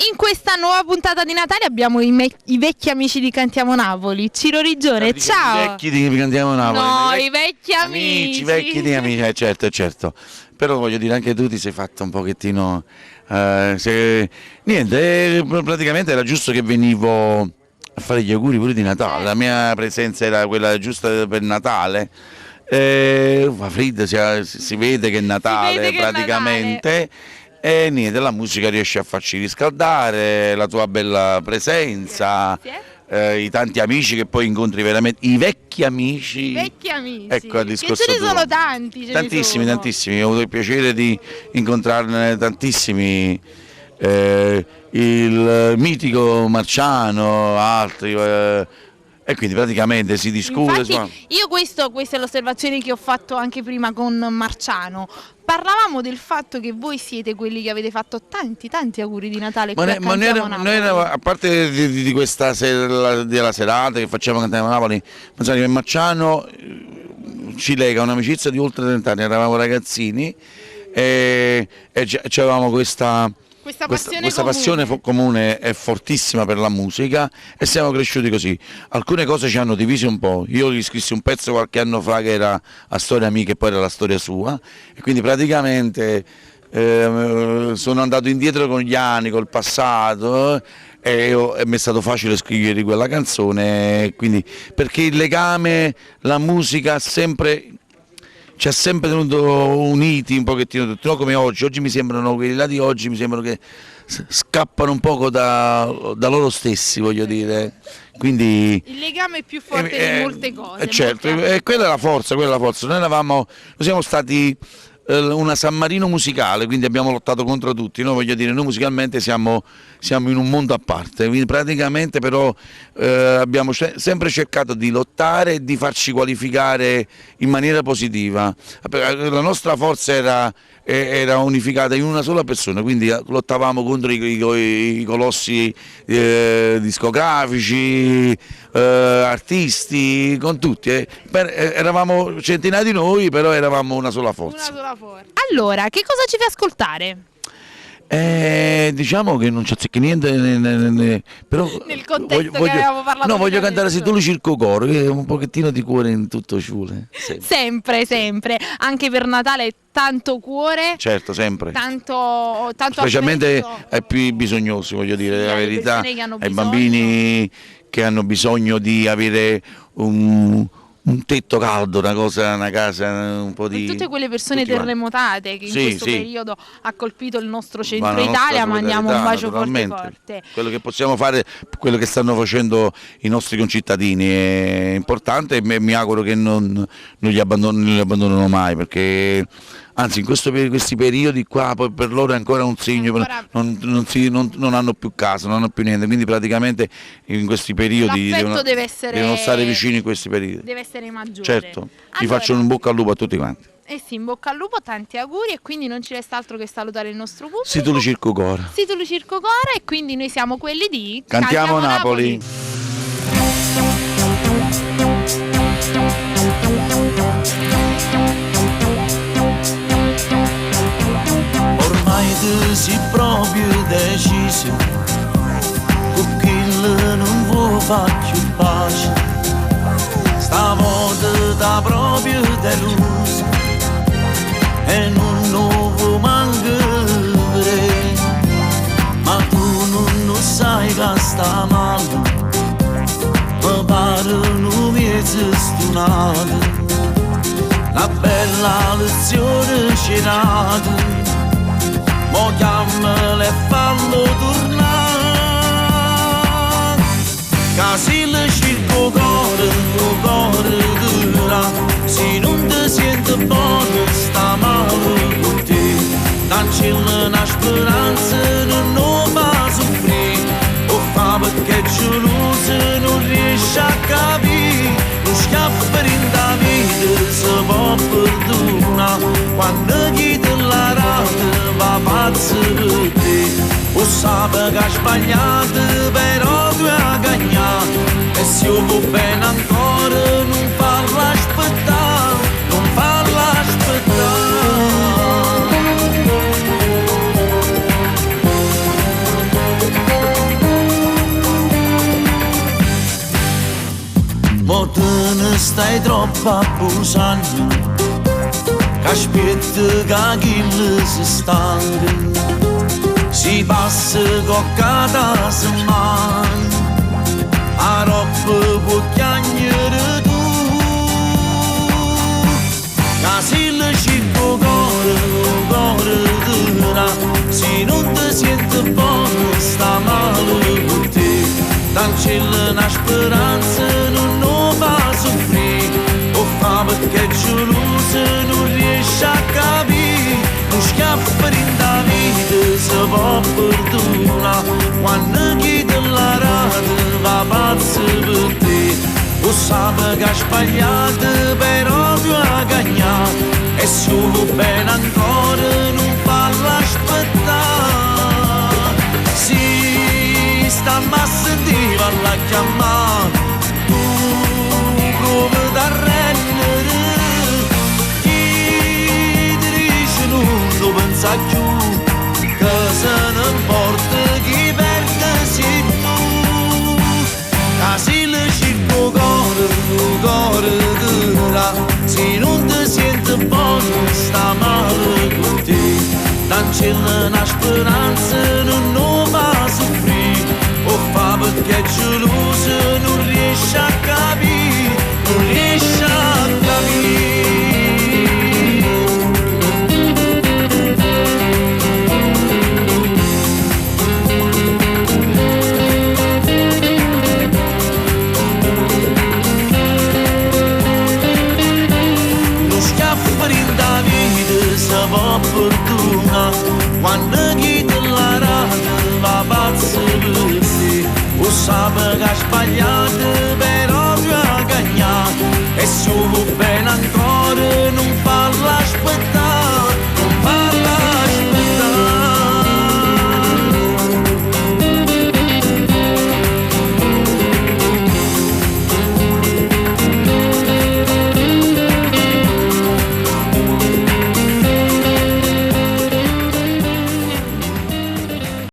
in questa nuova puntata di Natale abbiamo i vecchi amici di Cantiamo Napoli. Ciro Rigione, ciao. I vecchi di Cantiamo Napoli. No, i vecchi amici. I vecchi di amici, certo. Però voglio dire, anche tu ti sei fatto un pochettino... niente, praticamente era giusto che venivo a fare gli auguri pure di Natale. La mia presenza era quella giusta per Natale. Fa freddo, si vede che è Natale praticamente. E niente, la musica riesce a farci riscaldare, la tua bella presenza, i tanti amici che poi incontri veramente, i vecchi amici. Ecco il discorso. Che ce ne sono tanti. Tantissimi, ho avuto il piacere di incontrarne tantissimi, il mitico Marciano, altri. E quindi praticamente si discute. Infatti, io questa è l'osservazione che ho fatto anche prima con Marciano. Parlavamo del fatto che voi siete quelli che avete fatto tanti auguri di Natale. Noi a parte di questa della serata che facciamo a Cantiamo Napoli, pensate che Marciano ci lega un'amicizia di oltre 30 anni, eravamo ragazzini e avevamo questa passione comune è fortissima per la musica e siamo cresciuti così. Alcune cose ci hanno divisi un po'. Io gli scrissi un pezzo qualche anno fa che era a storia mia, che poi era la storia sua, e quindi praticamente sono andato indietro con gli anni, col passato, e mi è stato facile scrivere quella canzone, quindi, perché il legame, la musica ci ha sempre tenuto uniti un pochettino tutti, no come oggi mi sembrano, quelli là di oggi mi sembrano che scappano un poco da loro stessi, voglio dire, quindi... Il legame è più forte di molte cose. Certo, e quella è la forza, noi siamo stati una San Marino musicale, quindi abbiamo lottato contro tutti, noi voglio dire, noi musicalmente siamo in un mondo a parte, quindi praticamente però abbiamo sempre cercato di lottare e di farci qualificare in maniera positiva. La nostra forza era unificata in una sola persona, quindi lottavamo contro i colossi discografici, artisti, con tutti. Eravamo centinaia di noi, però eravamo una sola forza. Allora, che cosa ci fai ascoltare? Diciamo che non c'è niente però nel contesto che avevamo parlato. No, voglio cantare Se tu lo circo coro, che è un pochettino di cuore in tutto ciule. Sempre, anche per Natale tanto cuore. Certo, sempre. Tanto specialmente ai più bisognosi, voglio dire la verità, ai bambini che hanno bisogno di avere un tetto caldo, una casa, un po' di... E tutte quelle persone terremotate che in questo periodo ha colpito il nostro centro Italia, mandiamo un bacio forte. Quello che possiamo fare, quello che stanno facendo i nostri concittadini è importante e mi auguro che non li abbandonano mai, perché anzi in questi periodi qua poi per loro è ancora un segno, non hanno più casa, non hanno più niente, quindi praticamente in questi periodi devono stare vicini in questi periodi. Deve essere maggiore. Certo, vi faccio un bocca al lupo a tutti quanti. Sì, in bocca al lupo, tanti auguri, e quindi non ci resta altro che salutare il nostro pubblico. Si tu lo circo cora. E quindi noi siamo quelli di Cantiamo Napoli. Tu sei proprio deciso, con chi non vuoi fare più pace, stavolta da proprio deluso e non vuoi mancare, ma tu non sai che sta male, mi pare un mezzo stunato, una bella lezione c'era. Mo chiamale e fallo tornare, che se il circo cuore dura, se non ti senti buono sta male con te, cancella una speranza non fa soffrire, o fa perché geloso non riesce a capire, lo schiaffo in da vita si può perdonare, quando chi te la rata va pazzo per te, o sape che ha sbagliato però tu hai gagnato, e se io vuoi bene ancora non farla aspettare, non farla aspettare. stai troppo abusando, che aspetta che chi si stanca, si passa con cada settimana, a roba può chiagnere tu, che se le circo cuore dura, se non ti senti buono sta male con te, cancella una speranza non fa soffrire, o fa perché geloso non riesce a capire, non schiaffo in da vita si può perdonare, quando chi te la rata va pazzo per te, o sa che ha sbagliato però tu hai gagnato, e se vuoi bene ancora non farla aspettare, si sta ma sentiva la chiamare, tu provi da rendere, chi ti dice non lo pensa più, che se ne importa chi perde sei tu, che se le circo cuore dura, se non ti senti buono sta male con te, cancella una speranza non fa soffrire, o fa perché è geloso non riesce a capire, non riesce a capire. Fortuna quando chi te la rata va pazzo per te, o sa che ha sbagliato